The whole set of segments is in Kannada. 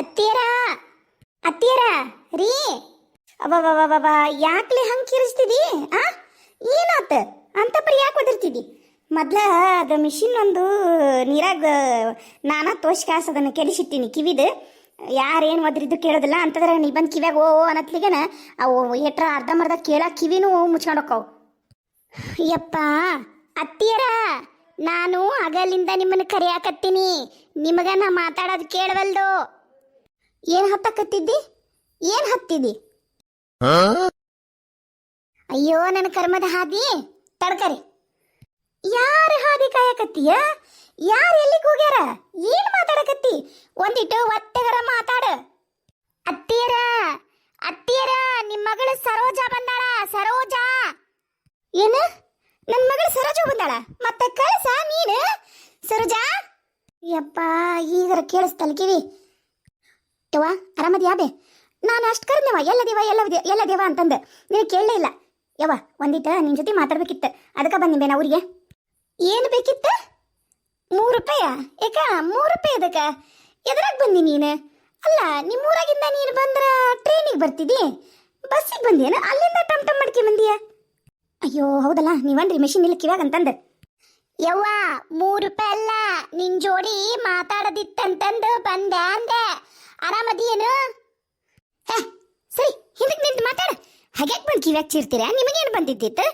ಅತ್ತಿಯರ ಅತ್ತಿಯರ ರೀ ಅವವ ಯಾಕ್ಲೆ ಹಂಗೆ ಕಿರಿಸ್ತಿದಿ ಆ ಏನಾತ ಅಂತ ಪರಿ ಯಾಕೆ ಒದರ್ತಿದಿ ಮೊದ್ಲ ಅದು ಮಿಷಿನ್ ಒಂದು ನೀರಾಗ ನಾನಾ ತೋಷ್ ಕಾಸು ಅದನ್ನು ಕೆಡಿಸಿಟ್ಟಿನಿ ಕಿವಿದು ಯಾರೇನು ಒದ್ರಿದ್ದು ಕೇಳೋದಿಲ್ಲ ಅಂತಂದ್ರೆ ನೀ ಬಂದು ಕಿವ್ಯಾಗ ಓ ಅನ್ನತ್ಲಿಗನ ಅವು ಎಟ್ರ ಅರ್ಧಂಬರ್ಧ ಕೇಳಕ್ಕೆ ಕಿವಿನೂ ಮುಚ್ಕೊಂಡೋಕ್ಕವು. ಯಪ್ಪ ಅತ್ತಿಯರ ನಾನು ಅಗಲಿಂದ ನಿಮ್ಮನ್ನು ಕರೆಯಾಕತ್ತೀನಿ, ನಿಮಗ ನಾ ಮಾತಾಡೋದು ಕೇಳವಲ್ದು. ಏನು ಹತ್ತಕತ್ತಿದ್ದಿ? ಏನು ಹತ್ತಿದಿ? ಅಯ್ಯೋ ನನ್ನ ಕರ್ಮದ ಹಾದಿ ತಡ್ಕರಿ. ಯಾರು ಹಾದಿ ಕಾಯಕತ್ತೀಯ? ಯಾರು ಎಲ್ಲಿಗೆ ಹೋಗ್ಯಾರ? ಏನು ಮಾತಾಡಕತ್ತಿ? ಒಂದಿಟ್ಟು ಒತ್ತೆಗರ ಮಾತಾಡ. ಅತ್ತಿಯರ ಅತ್ತಿಯರ ನಿಮ್ಮ ಮಗಳು ಸರೋಜಾ ಬಂದಾಳ. ಸರೋಜಾ ಏನು? ನನ್ನ ಮಗಳು ಸರೋಜಾ ಬಂದಾಳ? ಮತ್ತೆ ಕಳ್ಸ ನೀನು ಸರೋಜಾ. ಯಪ್ಪ ಈಗರ ಕೇಳಿಸ್ತಲ್ಲ ಕಿವಿ. ಯವ್ವ ಆರಾಮದ್ಯಾ ಬೇ? ನಾನು ಅಷ್ಟು ಕರೆದ್ನವ ಎಲ್ಲ ದೇವ ಅಂತಂದು ನೀನು ಕೇಳಲೇ ಇಲ್ಲ. ಯವ್ವ ಒಂದಿಟ್ಟು ನಿನ್ನ ಜೊತೆ ಮಾತಾಡ್ಬೇಕಿತ್ತು, ಅದಕ್ಕೆ ಬಂದಿದ್ದೆ ನಾ ಊರಿಗೆ. ಏನು ಬೇಕಿತ್ತು? 3 ರೂಪಾಯ? ಏಕ 3 ರೂಪಾಯಿ ಅದಕ್ಕೆ ಎದ್ರಾಗ ಬಂದಿ ನೀನು? ಅಲ್ಲ ನಿಮ್ಮೂರಾಗಿಂದ ನೀನು ಬಂದ್ರೆ ಟ್ರೈನಿಗೆ ಬರ್ತಿದ್ದಿ, ಬಸ್ಸಿಗೆ ಬಂದಿಯೇನು? ಅಲ್ಲಿಂದ ಟಮ್ ಟಮ್ ಮಡ್ಕೆ ಬಂದಿಯ? ಅಯ್ಯೋ ಹೌದಲ್ಲ, ನೀವನ್ರಿ ಮೆಷಿನ್ ಇಲ್ಲಿ ಕಿವ್ಯಾಗ ಅಂತಂದು. ಯವ್ವ 3 ರೂಪಾಯಿ ಅಲ್ಲ, ನಿನ್ನ ಜೋಡಿ ಮಾತಾಡೋದಿತ್ತಂತಂದು ಬಂದೆ ಅಂದೆ. ಆರಾಮದಿಯೇನು? ಹೇ ಸರಿ ಹಿಂದಕ್ಕೆ ನಿಂತು ಮಾತಾಡ. ಹಾಗ್ಯಾಕೆ ಬಂದು ಕಿವ್ಯಾಗ ಚೀರ್ತೀರ? ನಿಮಗೇನು ಬಂದಿದ್ದಿತ್ತು?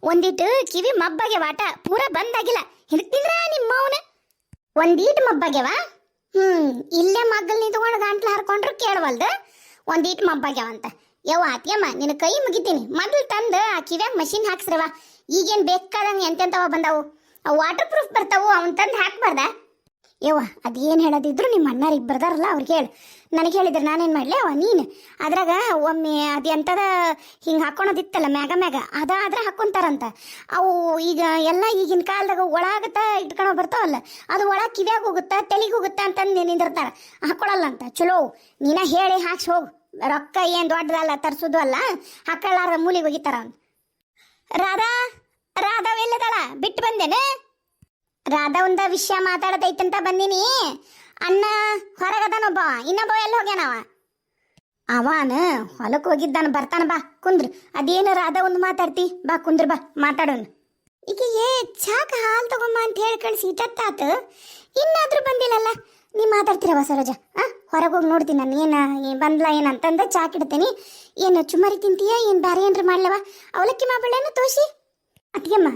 ಒಂದಿಟ್ಟು ಕಿವಿ ಮಬ್ಬಾಗೆ ವಾಟ ಪೂರ ಬಂದಾಗಿಲ್ಲ. ಹಿಂದಕ್ಕೆ ತಿಂದ್ರ ನಿಮ್ಮ ಅವನ ಒಂದೀಟು ಮಬ್ಬಾಗ್ಯವ. ಇಲ್ಲೇ ಮಗ್ಗಲ್ ನಿಂತ್ಕೊಂಡು ಗಂಟ್ಲು ಹರ್ಕೊಂಡ್ರು ಕೇಳವಲ್ದು, ಒಂದೀಟು ಮಬ್ಬಾಗ್ಯಾವಂತ. ಯವ್ವ ಅತ್ಯಮ್ಮ ನಿನ್ನ ಕೈ ಮುಗಿತೀನಿ, ಮೊದಲು ತಂದು ಆ ಕಿವ್ಯಾಗ ಮಷಿನ್ ಹಾಕ್ಸ್ರವ. ಈಗೇನು ಬೇಕಾದಂಗೆ ಎಂತೆಂತವ ಬಂದಾವು, ಅವು ವಾಟರ್ ಪ್ರೂಫ್ ಬರ್ತಾವು, ಅವನ್ ತಂದು ಹಾಕ್ಬಾರ್ದ? ಯವ್ವ ಅದೇನು ಹೇಳೋದಿದ್ರು ನಿಮ್ಮ ಅಣ್ಣಾರಿಗೆ ಬರ್ದಾರಲ್ಲ ಅವ್ರಿಗೆ ಹೇಳು. ನನಗೆ ಹೇಳಿದ್ರೆ ನಾನೇನು ಮಾಡಲಿ ಅವ ನೀನು ಅದ್ರಾಗ ಒಮ್ಮೆ ಅದು ಎಂಥದ ಹಿಂಗೆ ಹಾಕ್ಕೊಳೋದಿತ್ತಲ್ಲ ಮ್ಯಾಗ ಅದಾದ್ರೆ ಹಾಕ್ಕೊಂತಾರಂತ. ಅವು ಈಗ ಎಲ್ಲ ಈಗಿನ ಕಾಲದಾಗ ಒಳಗತ್ತ ಇಟ್ಕೊಳೋ ಬರ್ತಾವಲ್ಲ, ಅದು ಒಳಗೆ ಕಿವ್ಯಾಗ ಹೋಗುತ್ತಾ ತಲೆಗೆ ಹೋಗುತ್ತಾ ಅಂತಂದು ನಿಂದಿರ್ತಾರೆ, ಹಾಕ್ಕೊಳಲ್ಲ ಅಂತ. ಚಲೋ ನೀನ ಹೇಳಿ ಹಾಕ್ಸಿ ಹೋಗು, ರೊಕ್ಕ ಏನು ದೊಡ್ಡದಲ್ಲ ತರಿಸೋದು ಅಲ್ಲ, ಹಾಕೊಳ್ಳಾರ ಮೂಲಿಗೆ ಹೋಗಿತಾರ ಅವ್ನು. ರಾಧಾವೆಲ್ಲದಳ ಬಿಟ್ಟು ಬಂದೇನೆ. ರಾಧಾ ಒಂದ ವಿಷಯ ಮಾತಾಡತೈತಂತ ಬಂದೀನಿ. ಅಣ್ಣ ಹೊರಗದಾನೊಬ್ಬ, ಇನ್ನೊಬ್ಬ ಎಲ್ಲಿ ಹೋಗ್ಯಾನವ? ಅವನ ಹೊಲಕ್ಕೆ ಹೋಗಿದ್ದಾನ, ಬರ್ತಾನ. ಬಾ ಕುಂದ್ರು. ಅದೇನು ರಾಧಾ ಒಂದು ಮಾತಾಡ್ತಿ? ಬಾ ಕುಂದ್ರು, ಬಾ ಮಾತಾಡೋನು. ಈಕೆಗೆ ಚಾಕ ಹಾಲು ತಗೊಂಬ ಅಂತ ಹೇಳಿ ಕಳಿಸಿ ಇಟ್ಟತ್ತಾತ, ಇನ್ನಾದ್ರೂ ಬಂದಿಲ್ಲಲ್ಲ. ನೀ ಮಾತಾಡ್ತೀರವ ಸರೋಜ? ಹೊರಗೆ ಹೋಗಿ ನೋಡ್ತೀನಿ ನಾನು, ಏನು ಬಂದ್ಲ ಏನಂತಂದ ಚಾಕ್ ಇಡ್ತೀನಿ. ಏನು ಚುಮ್ಮರಿ ತಿಂತೀಯ? ಏನು ಬೇರೆ ಏನ್ರಿ ಮಾಡ್ಲವ? ಅವಲಕ್ಕಿ ಮಾಡಬೇಡೇನು ತೋಷಿ? ಅತ್ತಿಗೆಮ್ಮ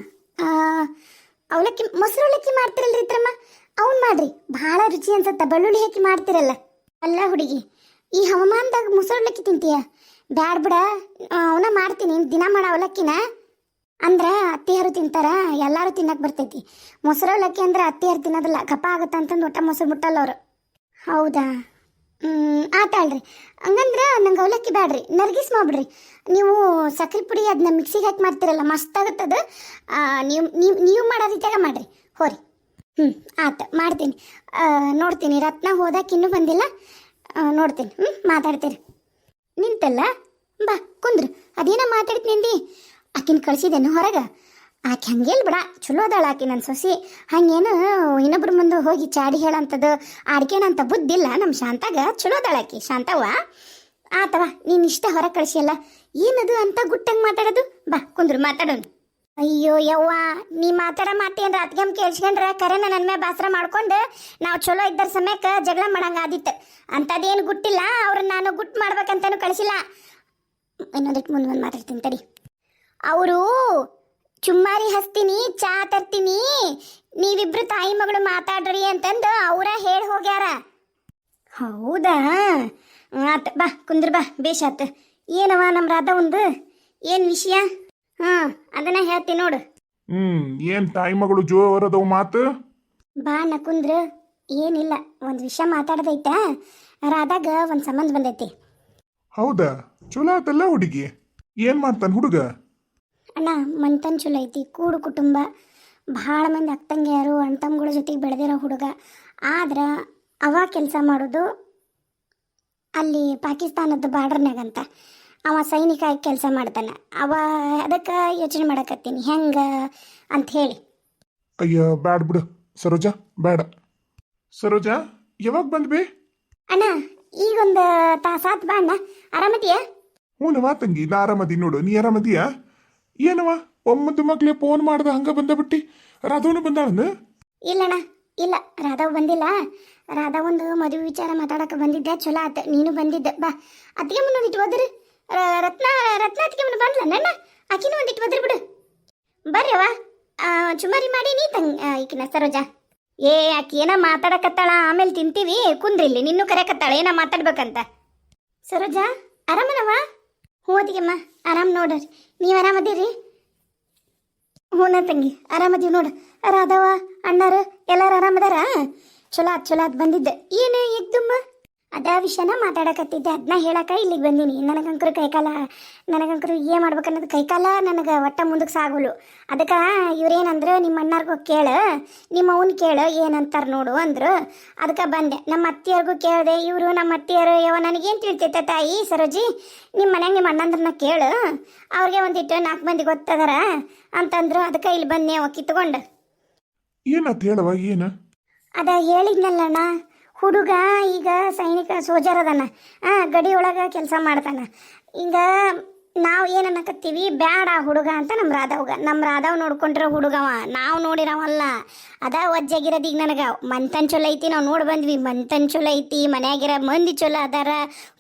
ಅವಲಕ್ಕಿ ಮೊಸರು ಅವಲಕ್ಕಿ ಮಾಡ್ತಿರಲ್ರಿ ಇತ್ರಮ್ಮ, ಅವ್ನು ಮಾಡ್ರಿ, ಭಾಳ ರುಚಿ ಅನ್ಸತ್ತ. ಬೆಳ್ಳುಳ್ಳಿ ಹಾಕಿ ಮಾಡ್ತಿರಲ್ಲ. ಅಲ್ಲ ಹುಡುಗಿ, ಈ ಹವಾಮಾನದಾಗ ಮೊಸರು ಅವಲಕ್ಕಿ ತಿಂತೀಯ? ಬ್ಯಾಡ್ ಬಿಡ, ಅವನ್ನ ಮಾಡ್ತೀನಿ ದಿನ ಮಾಡೋ ಅವಲಕ್ಕಿನ. ಅಂದ್ರೆ ಅತ್ತಿಯರು ತಿಂತಾರ, ಎಲ್ಲರೂ ತಿನ್ನಕ್ಕೆ ಬರ್ತೈತಿ. ಮೊಸರು ಅವಲಕ್ಕಿ ಅಂದ್ರೆ ಅತ್ತಿಯರು ತಿನ್ನೋದಿಲ್ಲ, ಕಪ ಆಗುತ್ತೆ ಅಂತಂದು ಒಟ್ಟ ಮೊಸರು ಮುಟ್ಟಲ್ಲ ಅವರು. ಹೌದಾ? ಆತಾಳ್ರಿ. ಹಂಗಂದ್ರೆ ನಂಗೆ ಅವಲಕ್ಕಿ ಬ್ಯಾಡ್ರಿ, ನರ್ಗಿಸ್ ಮಾಡ್ಬಿಡ್ರಿ. ನೀವು ಸಕ್ಕರೆ ಪುಡಿ ಅದನ್ನ ಮಿಕ್ಸಿಗೆ ಹಾಕಿ ಮಾಡ್ತಿರಲ್ಲ, ಮಸ್ತ್ ಆಗುತ್ತದು. ನೀವು ಮಾಡೋ ರೀತಿಯಾಗ ಮಾಡಿರಿ ಹೋರಿ. ಆತ ಮಾಡ್ತೀನಿ. ನೋಡ್ತೀನಿ, ರತ್ನ ಹೋದಾಕ ಇನ್ನೂ ಬಂದಿಲ್ಲ, ನೋಡ್ತೀನಿ. ಮಾತಾಡ್ತೀರಿ. ನಿಂತಲ್ಲ, ಬಾ ಕುಂದ್ರು. ಅದೇನೋ ಮಾತಾಡ್ತೀನಿ ಆಕಿನ ಕಳಿಸಿದೇನು ಹೊರಗೆ? ಆಕೆ ಹಂಗೇಲ್ ಬಿಡ, ಚಲೋ ಅದಾಳ ಆಕಿ ನನ್ನ ಸೊಸಿ. ಹಂಗೇನು ಇನ್ನೊಬ್ರ ಮುಂದೆ ಹೋಗಿ ಚಾಡಿ ಹೇಳಂಥದ್ದು ಆಡ್ಕೇನಂತ ಬುದ್ಧಿಲ್ಲ ನಮ್ಮ ಶಾಂತಾಗ. ಚಲೋ ಅದಾಳ ಆಕಿ ಶಾಂತವ್ವ. ಆತವ ನೀನು ಇಷ್ಟ ಹೊರಗೆ ಕಳಿಸಿಯಲ್ಲ, ಏನದು ಅಂತ ಗುಟ್ಟಂಗೆ ಮಾತಾಡೋದು? ಬಾ ಕುಂದ್ರು ಮಾತಾಡೋನು. ಅಯ್ಯೋ ಯವ್ವ, ನೀ ಮಾತಾಡೋ ಮಾತೇನ್ರ ಅತ್ಗೆಮ್ ಕೇಳಿಸ್ಕೊಂಡ್ರೆ ಕರೆನ ನನ್ನ ಮೇಲೆ ಬಾಸರ ಮಾಡ್ಕೊಂಡು ನಾವು ಚಲೋ ಇದ್ದರ ಸಮಯಕ್ಕೆ ಜಗಳ ಮಾಡಂಗೆ ಆದಿತ್ತು. ಅಂಥದ್ದೇನು ಗುಟ್ಟಿಲ್ಲ, ಅವ್ರನ್ನ ನಾನು ಗುಟ್ಟು ಮಾಡ್ಬೇಕಂತನೂ ಕಳಿಸಿಲ್ಲ. ಇನ್ನೊಂದಿಟ್ಟು ಮುಂದೆ ಮಾತಾಡ್ತೀನಿ ತಡಿ. ಅವರು ಚುಮ್ಮಾರಿ ಹಸ್ತೀನಿ, ಚಾ ತರ್ತೀನಿ, ನೀವಿಬ್ರು ತಾಯಿ ಮಗಳು ಮಾತಾಡ್ರಿ ಅಂತಂದು ಅವರ ಹೇಳಿ ಹೋಗ್ಯಾರ. ಹೌದಾ? ಆತ ಬಾ ಕುಂದ್ರ, ಬಾ ಬೇಷಾತ. ಏನವ ನಮ್ಮ ರಾಧಾ ಒಂದು ಏನು ವಿಷಯ? ಅದನ್ನ ಹೇಳ್ತೀನಿ ನೋಡು. ಏನ್ ತಾಯಿ ಮಗಳು ಜೋರದವು ಮಾತು? ಬಾ ನ ಕುಂದ್ರ. ಏನಿಲ್ಲ, ಒಂದು ವಿಷಯ ಮಾತಾಡದೈತ. ರಾಧಾಗ ಒಂದು ಸಂಬಂಧ ಬಂದೈತಿ. ಹೌದಾ? ಚಲೋ ಆತಲ್ಲ ಹುಡುಗಿ. ಏನ್ ಮಾಡ್ತಾನ ಹುಡುಗ? ಅಣ್ಣ ಮಂತನ್ ಚಲೋ ಐತಿ, ಕೂಡು ಕುಟುಂಬ, ಭಾಳ ಮಂದಿ ಅಕ್ಕಂಗಿಯರು ಅಣ್ತಮ್ಮಗಳ ಜೊತೆಗೆ ಬೆಳೆದಿರೋ ಹುಡುಗ. ಆದ್ರೆ ಅವ ಕೆಲಸ ಮಾಡೋದು ಅಲ್ಲಿ ಪಾಕಿಸ್ತಾನದ ಬಾರ್ಡರ್ನಾಗಂತ. ಅವ ಸೈನಿಕ ಆಗಿ ಕೆಲಸ ಮಾಡ್ತಾನೆ. ಅವ ಅದಕ್ಕೆ ಯೋಚನೆ ಮಾಡಕತ್ತೀನಿ ಹೆಂಗ ಅಂತ ಹೇಳಿ. ಅಯ್ಯ ಬ್ಯಾಡ ಬಿಡು ಸರೋಜಾ, ಬೇಡ. ಸರೋಜಾ ಯಾವಾಗ ಬಂದ್ಬಿ? ಅಣ್ಣ ಈಗ ತಾಸಾತ್ ಬಾ ಅಣ್ಣ. ಆರಾಮದಿಯಾ? ಹ್ಞೂನವ ತಂಗಿ, ನಾ ಆರಾಮದಿ ನೋಡು. ನೀ ಆರಾಮದಿಯಾ? ಏನವ ಒಮ್ಮದ್ದು ಮಕ್ಳಿಗೆ ಫೋನ್ ಮಾಡ್ದ ಹಂಗ ಬಂದ ಬಿಟ್ಟಿ. ರಾಧವನು ಬಂದಾಳನ? ಇಲ್ಲಣ್ಣ, ಇಲ್ಲ, ರಾಧಾವ್ ಬಂದಿಲ್ಲ. ರಾಧಾ ಒಂದು ಮದುವೆ ವಿಚಾರ ಮಾತಾಡಕ್ಕೆ ಬಂದಿದ್ದೆ. ಚಲೋ ಆತ ನೀನು ಬಂದಿದ್ದೆ. ಬಾ, ಅತ್ತಿಗೆ ಮುಂದೆ ಒಂದಿಟ್ಟು ಓದ್ರಿ. ರತ್ನ ರತ್ನ ಅತ್ತಿಗೆ ಮುಂದೆ ಬಂದ್ಲ ನನ್ನ, ಆಕಿನೂ ಒಂದಿಟ್ಟು ಓದ್ರಿ ಬಿಡು. ಬರ್ರಿವ, ಚುಮಾರಿ ಮಾಡಿ ನೀ ಈಕಿನ ಸರೋಜಾ. ಆಕಿ ಏನ ಮಾತಾಡಕತ್ತಾಳ, ಆಮೇಲೆ ತಿಂತೀವಿ. ಕುಂದ್ರಿ ಇಲ್ಲಿ, ನಿನ್ನೂ ಕರೆಯಕತ್ತಾಳ ಏನ ಮಾತಾಡ್ಬೇಕಂತ. ಸರೋಜಾ ಆರಾಮನವ? ಹ್ಞೂ ಅತ್ತಿಗೆಮ್ಮ ಆರಾಮ್ ನೋಡ್ರಿ. ನೀವು ಆರಾಮದಿರಿ? ಹ್ಞೂನ ತಂಗಿ ಆರಾಮದೀವಿ ನೋಡು. ರಾಧವ ಅಣ್ಣಾರು ಎಲ್ಲಾರು ಆರಾಮದಾರ? ಚಲೋ ಆತ್ ಬಂದಿದ್ದೆ. ಏನು ಈಗ ತುಂಬ ಅದ ವಿಷಯನ ಮಾತಾಡಕತ್ತಿದ್ದೆ, ಅದನ್ನ ಹೇಳಕ ಇಲ್ಲಿಗೆ ಬಂದೀನಿ. ನನಗಂಕರು ಏನು ಮಾಡ್ಬೇಕನ್ನೋದು ಕೈಕಾಲ ನನಗೆ ಒಟ್ಟ ಮುಂದಕ್ಕೆ ಸಾಗೋಲು. ಅದಕ್ಕೆ ಇವ್ರೇನಂದ್ರೆ ನಿಮ್ಮ ಅಣ್ಣಾರ್ಗೂ ಕೇಳು, ನಿಮ್ಮ ಅವ್ನ ಕೇಳು ಏನಂತಾರೆ ನೋಡು ಅಂದರು. ಅದಕ್ಕೆ ಬಂದೆ. ನಮ್ಮ ಅತ್ತಿಯರ್ಗೂ ಕೇಳಿದೆ. ಇವರು ನಮ್ಮ ಅತ್ತಿಯರು ನನಗೇನು ತಿಳಿತೈತೆ ತಾಯಿ ಸರೋಜಿ, ನಿಮ್ಮ ಮನ್ಯಾಗ ನಿಮ್ಮ ಅಣ್ಣಂದ್ರನ್ನ ಕೇಳು, ಅವ್ರಿಗೆ ಒಂದಿಟ್ಟು 4 ಮಂದಿ ಗೊತ್ತದಾರ ಅಂತಂದ್ರು. ಅದಕ್ಕೆ ಇಲ್ಲಿ ಬಂದೆ ಕಿತ್ಕೊಂಡು. ಏನಂತ ಹೇಳವ? ಏನು ಅದ ಹೇಳಿದ್ನಲ್ಲಣ್ಣ, ಹುಡುಗ ಈಗ ಸೈನಿಕ ಸೋಜರ್ ಅದಾನ, ಗಡಿ ಒಳಗೆ ಕೆಲಸ ಮಾಡ್ತಾನ. ಈಗ ನಾವು ಏನನ್ನಕತ್ತೀವಿ, ಬ್ಯಾಡ ಹುಡುಗ ಅಂತ ನಮ್ಮ ರಾಧವ್ ನೋಡ್ಕೊಂಡಿರೋ ಹುಡುಗವ, ನಾವು ನೋಡಿರವಲ್ಲ. ಅದ ಒಜ್ಜಾಗಿರೋದು. ಈಗ ನನಗೆ ಮಂತನ್ ಚಲೋ ಐತಿ, ನಾವು ನೋಡಿ ಬಂದ್ವಿ. ಮಂತನ್ ಚಲೋ ಐತಿ, ಮನ್ಯಾಗಿರೋ ಮಂದಿ ಚಲೋ ಅದಾರ,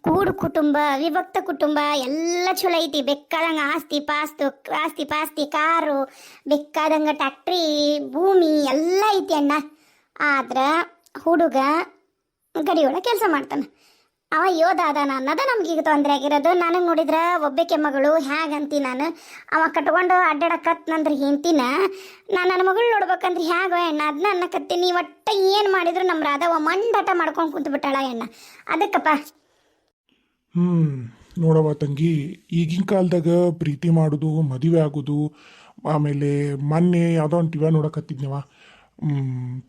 ಕೂಡು ಕುಟುಂಬ, ವಿಭಕ್ತ ಕುಟುಂಬ ಎಲ್ಲ ಚಲೋ ಐತಿ. ಬೇಕಾದಂಗೆ ಆಸ್ತಿ ಪಾಸ್ತಿ ಕಾರು, ಬೇಕಾದಂಗೆ ಟ್ಯಾಕ್ಟ್ರಿ, ಭೂಮಿ ಎಲ್ಲ ಐತಿ ಅಣ್ಣ. ಆದ್ರೆ ಹುಡುಗ ಗಡಿಯೊಳಗೆ ಕೆಲಸ ಮಾಡ್ತಾನೆ. ಅವ ಯೋಧ ಅದಾನ ಅನ್ನೋದ ನಮ್ಗೀಗ ತೊಂದರೆ ಆಗಿರೋದು. ನನಗೆ ನೋಡಿದ್ರೆ ಒಬ್ಬಕ್ಕೆ ಮಗಳು ಹೇಗಂತಿ ನಾನು, ಅವ ಕಟ್ಕೊಂಡು ಅಡ್ಡಾಡಕತ್ನಂದ್ರೆ ಹೆಂಡ್ತಿನ ನನ್ನ ಮಗಳು ನೋಡ್ಬೇಕಂದ್ರೆ ಹೇಗೋ ಎಣ್ಣ, ಅದನ್ನ ಅನ್ನಕತ್ತೀನಿ. ಒಟ್ಟ ಏನು ಮಾಡಿದ್ರು ನಮ್ಮ ರಾಧವ ಮಂಡಾಟ ಮಾಡ್ಕೊಂಡು ಕುಂತ್ಬಿಟ್ಟಾಳ ಎಣ್ಣ. ಅದಕ್ಕಪ್ಪ. ನೋಡವ ತಂಗಿ, ಈಗಿನ ಕಾಲದಾಗ ಪ್ರೀತಿ ಮಾಡೋದು, ಮದುವೆ ಆಗೋದು, ಆಮೇಲೆ ಮೊನ್ನೆ ಯಾವುದೋ ಒಂದು ಟಿವಿ ನೋಡಕತ್ತಿದ್ನವ,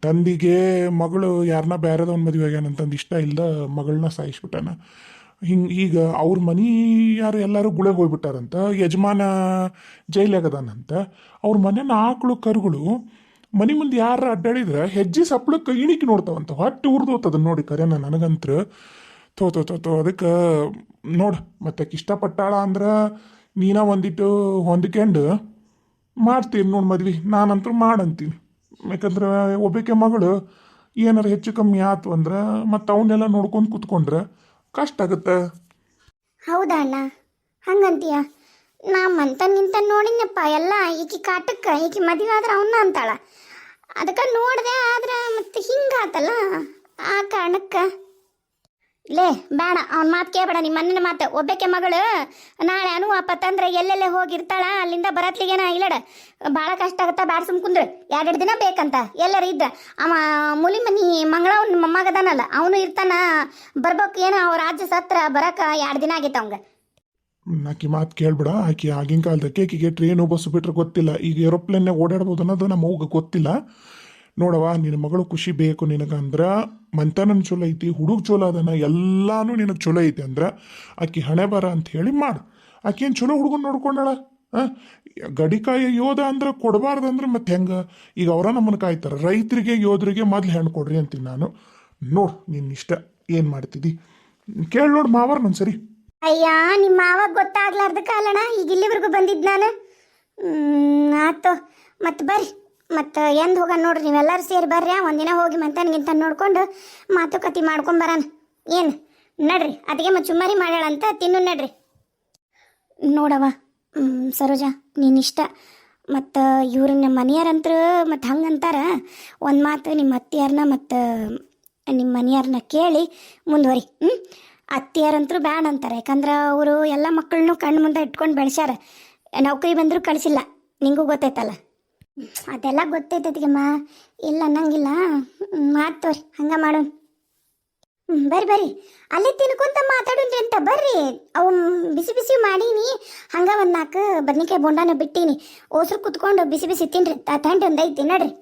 ತಂದಿಗೆ ಮಗಳು ಯಾರನ್ನ ಬೇರೆದವನ್ನ ಮದುವೆ ಆಗ್ಯಾನಂತಂದು ಇಷ್ಟ ಇಲ್ಲದ ಮಗಳನ್ನ ಸಾಯಿಸ್ಬಿಟ್ಟಾನ. ಈಗ ಅವ್ರ ಮನೆ ಯಾರು ಎಲ್ಲರೂ ಗುಳೆಗೆ ಹೋಗ್ಬಿಟ್ಟಾರಂತ, ಯಜಮಾನ ಜೈಲಾಗದಾನಂತ. ಅವ್ರ ಮನೆ ಆಕಳು ಕರುಗಳು ಮನೆ ಮುಂದೆ ಯಾರು ಅಡ್ಡಾಡಿದ್ರೆ ಹೆಜ್ಜೆ ಸಪ್ಳಕ್ಕೆ ಇಣಿಕಿ ನೋಡ್ತಾವಂತ. ಹೊಟ್ಟೆ ಉರ್ದೋತದನ್ನ ನೋಡಿ ಕರೆನ ನನಗಂತ್ರ. ತೋ ಅದಕ್ಕೆ ನೋಡು, ಮತ್ತೆ ಇಷ್ಟಪಟ್ಟಾಳ ಅಂದ್ರೆ ನೀನ ಒಂದಿಟ್ಟು ಹೊಂದ್ಕೊಂಡು ಮಾಡ್ತೀನಿ ನೋಡಿ ಮದ್ವೆ. ನಾನಂತೂ ಮಾಡಂತೀನಿ. ಯಾಕಂದ್ರೆ ಒಬ್ಬಕ್ಕೆ ಮಗಳು ಏನಾರು ಹೆಚ್ಚು ಕಮ್ಮಿ ಆಯ್ತು ಅಂದ್ರೆ ಮತ್ತು ಅವನ್ನೆಲ್ಲ ನೋಡ್ಕೊಂಡು ಕೂತ್ಕೊಂಡ್ರೆ ಕಷ್ಟ ಆಗುತ್ತೆ. ಹೌದಾ ಅಣ್ಣ, ಹಂಗಂತೀಯ? ನಾ ನಿಂತ ನೋಡಿನಪ್ಪ ಎಲ್ಲ. ಈಕಿ ಕಾಟಕ್ಕೆ ಈಕಿ ಮದುವೆ ಆದ್ರೆ ಅವನ್ನ ಅಂತಾಳ. ಅದಕ್ಕೆ ನೋಡಿದೆ, ಆದ್ರೆ ಮತ್ತೆ ಹಿಂಗಾತಲ್ಲ, ಆ ಕಾರಣಕ್ಕೆ ಲೇ ಬೇಡ, ಅವ್ನ ಮಾತು ಕೇಳಬೇಡ. ನಿಮ್ಮ ಮಣ್ಣಿನ ಮಾತು. ಒಬ್ಬಕ್ಕೆ ಮಗಳು ನಾಳೆ ಅನುವಾಪತ್ತಂದ್ರೆ ಎಲ್ಲೆಲ್ಲೇ ಹೋಗಿರ್ತಾಳ, ಅಲ್ಲಿಂದ ಬರತ್ಲಿಗೇನ ಇಲ್ಲಡ ಭಾಳ ಕಷ್ಟ ಆಗುತ್ತಾ. ಬ್ಯಾಡ ಸುಮ್ಕುಂದ್ರೆ 2 ದಿನ ಬೇಕಂತ ಎಲ್ಲರ ಇದ್ದ. ಅವ ಮುಲಿ ಮನಿ ಮಂಗಳವನ್ ಮೊಮ್ಮಗದಾನಲ್ಲ, ಅವನು ಇರ್ತಾನ. ಬರ್ಬೇಕು ಏನೋ ಅವ್ರ ರಾಜ್ಯ ಸತ್ರ ಬರಕ 2 ದಿನ ಆಗೈತೆ ಅವಂಗ. ಆಕಿ ಮಾತು ಕೇಳ್ಬಿಡ. ಆಕಿ ಆಗಿನ ಕಾಲದಕ್ಕೆ ಆಕಿಗೆ ಟ್ರೇನು ಬಸ್ಸು ಬಿಟ್ರೆ ಗೊತ್ತಿಲ್ಲ. ಈಗ ಏರೋಪ್ಲೇನ್ನಾಗ ಓಡಾಡ್ಬೋದು ಅನ್ನೋದು ನಮ್ಮ ಅವ್ಗೆ ಗೊತ್ತಿಲ್ಲ. ನೋಡವ, ನಿನ್ನ ಮಗಳು ಖುಷಿ ಬೇಕು ನಿನಗಂದ್ರೆ ಮಂತನನ್ ಚಲೋ ಐತಿ, ಹುಡುಗ ಚಲೋ ಅದನ, ಎಲ್ಲಾನು ನಿನಗೆ ಚಲೋ ಐತಿ ಅಂದ್ರೆ ಆಕಿ ಹಣೆ ಬರ ಅಂತ ಹೇಳಿ ಮಾಡು. ಆಕಿ ಏನು ಚಲೋ ಹುಡುಗನ್ ನೋಡ್ಕೊಂಡಾಳ. ಗಡಿಕಾಯ ಯೋಧ ಅಂದ್ರೆ ಕೊಡಬಾರ್ದಂದ್ರೆ ಮತ್ತೆ ಹೆಂಗೆ? ಈಗ ಅವರ ನಮ್ಮನ್ನು ಕಾಯ್ತಾರೆ. ರೈತರಿಗೆ ಯೋಧರಿಗೆ ಮೊದ್ಲು ಹೆಣ್ಣು ಕೊಡ್ರಿ ಅಂತೀನಿ ನಾನು. ನೋಡು ನಿನ್ನ ಇಷ್ಟ, ಏನು ಮಾಡ್ತಿದ್ದಿ ಕೇಳಿ ನೋಡು ಮಾವರ್ ನನ್ನ ಸರಿ. ಅಯ್ಯ, ನಿಮ್ಮ ಮಾವಾಗ ಗೊತ್ತಾಗ್ಲಾರ್ದ ಕಾಲಣ ಈಗ ಇಲ್ಲಿವರೆಗೂ ಬಂದಿದ್ದು ನಾನು. ಆತು, ಮತ್ತೆ ಬರ್ರಿ, ಮತ್ತು ಎಂದು ಹೋಗೋಣ ನೋಡ್ರಿ. ನೀವೆಲ್ಲರೂ ಸೇರಿ ಬರ್ರಿ. ಒಂದಿನ ಹೋಗಿ ಮಂತನ್ಗಿಂತ ನೋಡ್ಕೊಂಡು ಮಾತುಕತೆ ಮಾಡ್ಕೊಂಬರೋಣ. ಏನು ನಡ್ರಿ, ಅದಕ್ಕೆ ಮತ್ತೆ ಚುಮ್ಮರಿ ಮಾಡ್ಯಾಳಂತ ತಿನ್ನು ನಡ್ರಿ. ನೋಡವ ಸರೋಜಾ, ನೀನಿಷ್ಟ. ಮತ್ತು ಇವ್ರನ್ನ ಮನೆಯಾರಂತರು ಮತ್ತು ಹಂಗಂತಾರ. ಒಂದು ಮಾತು, ನಿಮ್ಮ ಅತ್ತಿಯಾರನ್ನ ಮತ್ತು ನಿಮ್ಮ ಮನೆಯಾರನ್ನ ಕೇಳಿ ಮುಂದುವರಿ. ಅತ್ತಿಯಾರಂತರೂ ಬ್ಯಾಡ ಅಂತಾರೆ. ಯಾಕಂದ್ರೆ ಅವರು ಎಲ್ಲ ಮಕ್ಕಳನ್ನೂ ಕಣ್ಣು ಮುಂದೆ ಇಟ್ಕೊಂಡು ಬೆಳೆಸ್ಯಾರ. ನೌಕರಿ ಬಂದರೂ ಕಳಿಸಿಲ್ಲ, ನಿಂಗೂ ಗೊತ್ತೈತಲ್ಲ. ಅದೆಲ್ಲ ಗೊತ್ತೈತತಿಗಮ್ಮ, ಇಲ್ಲ ಅನ್ನಂಗಿಲ್ಲ. ಮಾಡ್ತವ್ರಿ, ಹಂಗೆ ಮಾಡೋಣ. ಬರ್ರಿ ಅಲ್ಲೇ ತಿನ್ಕೊಂತ ಮಾತಾಡೋಣ್ರಿ ಅಂತ ಬರ್ರಿ. ಅವು ಬಿಸಿ ಬಿಸಿ ಮಾಡೀನಿ, ಹಂಗೆ ಒಂದು 4 ಬದ್ನಿಕಾಯಿ ಬೋಂಡಾನ ಬಿಟ್ಟೀನಿ. ಓಸ್ರು ಕುತ್ಕೊಂಡು ಬಿಸಿ ಬಿಸಿ ತಿನ್ರಿ. ತಂಡಿ ಒಂದು ಐತಿ ನಡ್ರಿ.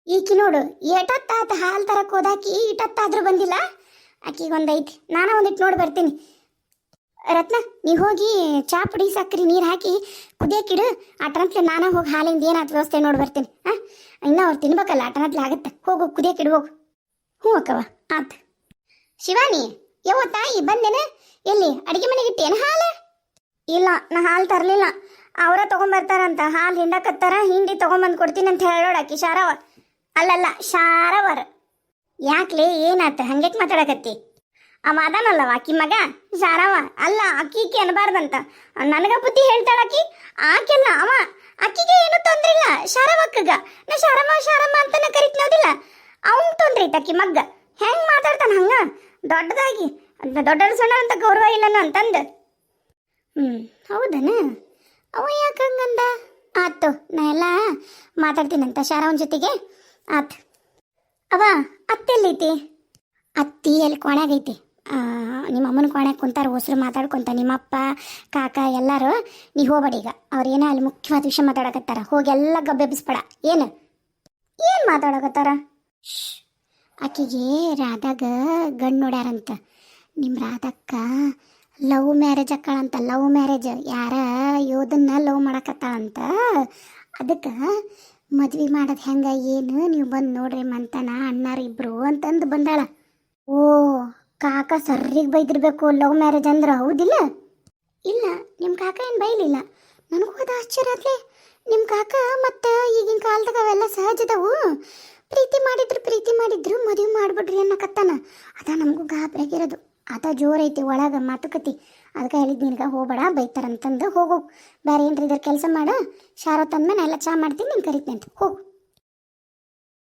ಈಕಿ ನೋಡು, ಏಟತ್ತಾತ ಹಾಲು ತರಕ್ಕೆ ಹೋದಾಕಿ ಇಟ್ಟತ್ತಾದ್ರೂ ಬಂದಿಲ್ಲ. ಆಕಿಗೆ ಒಂದು ಐತಿ, ನಾನು ಒಂದಿಟ್ಟು ನೋಡಿ ಬರ್ತೀನಿ. ರತ್ನ, ನೀವು ಹೋಗಿ ಚಾ ಪುಡಿ ಸಕ್ಕರೆ ನೀರು ಹಾಕಿ ಕುದಿಯೋಕಿಡು. ಆಟನತ್ಲೆ ನಾನು ಹೋಗಿ ಹಾಲಿಂದ ಏನಾಯ್ತು ವ್ಯವಸ್ಥೆ ನೋಡಿ ಬರ್ತೀನಿ. ಇನ್ನೂ ಅವ್ರು ತಿನ್ಬೇಕಲ್ಲ, ಆಟನತ್ಲೆ ಆಗುತ್ತೆ. ಹೋಗು ಕುದಿಯೋಕಿಡು ಹೋಗು. ಹ್ಞೂ ಅಕ್ಕವ, ಆತು. ಶಿವಾನಿ, ಯವ್ವ ತಾಯಿ ಬಂದೇನೆ. ಎಲ್ಲಿ ಅಡಿಗೆ ಮನೆಗೆ ಇಟ್ಟೇನು ಹಾಲು? ಇಲ್ಲ, ನಾ ಹಾಲು ತರಲಿಲ್ಲ. ಅವರ ತಗೊಂಬರ್ತಾರಂತ. ಹಾಲು ಹಿಂಡಕತ್ತಾರ, ಹಿಂಡಿ ತಗೊಂಬಂದು ಕೊಡ್ತೀನಿ ಅಂತ ಹೇಳೋಡಾಕಿ ಶಾರವ. ಅಲ್ಲಲ್ಲ, ಶಾರವರ್. ಯಾಕ್ಲೆ ಏನಾತ ಹಂಗ್ಯಾಕೆ ಮಾತಾಡಕತ್ತಿ? ಅವ ಅದಾನಲ್ಲವ ಆಕಿ ಮಗ ಶಾರವ. ಅಲ್ಲ, ಅಕ್ಕಿಗೆ ಅನ್ಬಾರ್ದಂತ ನನಗ ಬುದ್ಧಿ ಹೇಳ್ತಾಳಕಿ. ಆಕೆಲ್ಲ ಅವ. ಅಕ್ಕಿಗೆ ಏನು ತೊಂದ್ರೆ ಇಲ್ಲ, ಶಾರವಕ್ಕಗ ನಾ ಶಾರಮ್ಮ ಶಾರಮ್ಮ ಅಂತಾನೆ ಕರಿತೀನೋದಿಲ್ಲ. ಅವನ್ ತೊಂದ್ರೆ ಐತೆ ಅಕ್ಕಿ ಮಗ್ಗ. ಹೆಂಗ್ ಮಾತಾಡ್ತಾನ ಹಂಗ ದೊಡ್ಡದಾಗಿ? ದೊಡ್ಡ ಸಣ್ಣ ಅಂತ ಗೌರವ ಇಲ್ಲನ ಅಂತಂದು. ಹೌದನ? ಅವ ಯಾಕೆ ಹಂಗಂದ? ಆತು, ನಾ ಎಲ್ಲ ಮಾತಾಡ್ತೀನಂತ ಶಾರವನ್ ಜೊತೆಗೆ. ಆತು. ಅವ ಅತ್ತೆಲ್ಲೈತಿ? ಅತ್ತಿ ಎಲ್ಲಿ ಕೊಣೆಗೈತಿ. ನಿಮ್ಮ ಅಮ್ಮನ ಕೊಣೆಗೆ ಕುಂತಾರ, ಹೊಸರು ಮಾತಾಡ್ಕೊಂತ. ನಿಮ್ಮಪ್ಪ ಕಾಕ ಎಲ್ಲರೂ. ನೀ ಹೋಗ್ಬೇಡ ಈಗ. ಅವ್ರೇನ ಅಲ್ಲಿ ಮುಖ್ಯವಾದ ವಿಷಯ ಮಾತಾಡಕತ್ತಾರ. ಹೋಗಿ ಎಲ್ಲ ಗಬ್ಬೆಬ್ಬಿಸ್ಬೇಡ. ಏನು ಮಾತಾಡಕತ್ತಾರ? ಆಕಿಗೆ ರಾಧಾಗ ಗಂಡು ನೋಡ್ಯಾರಂತ. ನಿಮ್ಮ ರಾಧಕ್ಕ ಲವ್ ಮ್ಯಾರೇಜ್ ಅಕ್ಕಳಂತ. Love marriage. ಯಾರ ಯೋಧನ್ನ ಲವ್ ಮಾಡಕತ್ತಾಳಂತ. ಅದಕ್ಕೆ ಮದ್ವೆ ಮಾಡೋದು ಹೆಂಗ ಏನು ನೀವು ಬಂದು ನೋಡ್ರಿ ಮಂತನ ಅಣ್ಣಾರ ಇಬ್ರು ಅಂತಂದು ಬಂದಾಳ. ಓ, ಕಾಕ ಸರ್ರಿಗೆ ಬೈದಿರ್ಬೇಕು ಲವ್ ಮ್ಯಾರೇಜ್ ಅಂದ್ರೆ, ಹೌದಿಲ್ಲ? ಇಲ್ಲ, ನಿಮ್ಮ ಕಾಕ ಏನು ಬೈಲಿಲ್ಲ. ನನಗೂ ಅದು ಆಶ್ಚರ್ಯ ಆದ್ಲೆ. ನಿಮ್ಮ ಕಾಕ ಮತ್ತು ಈಗಿನ ಕಾಲದಾಗ ಅವೆಲ್ಲ ಸಹಜದವು. ಪ್ರೀತಿ ಮಾಡಿದ್ರು ಮದುವೆ ಮಾಡಿಬಿಡ್ರಿ ಅನ್ನಕತ್ತಾನ. ಅದ ನಮಗೂ ಗಾಬರಿಯಾಗಿರೋದು. ಅದ ಜೋರೈತಿ ಒಳಗೆ ಮಾತುಕತೆ. ಅದಕ್ಕೆ ಹೇಳಿದ್ ನಿನಗೆ ಹೋಗ್ಬೇಡ ಬೈತಾರಂತಂದು. ಹೋಗು, ಬೇರೆ ಏನ್ರಿ ಇದ್ರ ಕೆಲಸ ಮಾಡು. ಶಾರೋ ತಂದ್ಮೇಲೆ ಎಲ್ಲ ಚಾ ಮಾಡ್ತೀನಿ, ನೀನು ಕರಿತೀನಿ ಅಂತ ಹೋಗು.